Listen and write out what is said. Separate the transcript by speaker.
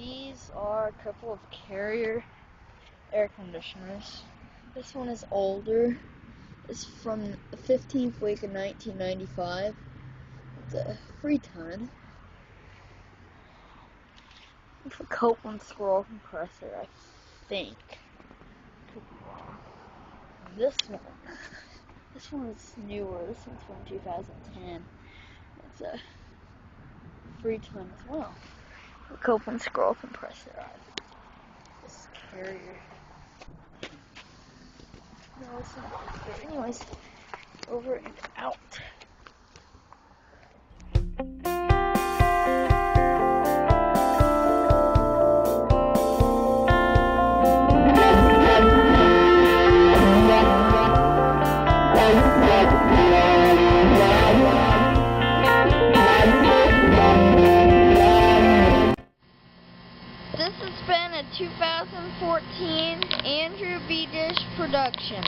Speaker 1: These are a couple of Carrier air conditioners. This one is older. It's from the 15th week of 1995. It's a Freeton. It's a Copeland scroll compressor, I think. Could be wrong. This one is newer. This one's from 2010. It's a Freeton as well. A Copeland scroll compressor. This is Carrier. No, it's not. But anyways, over and out. This has been a 2014 Andrew B. Dish production.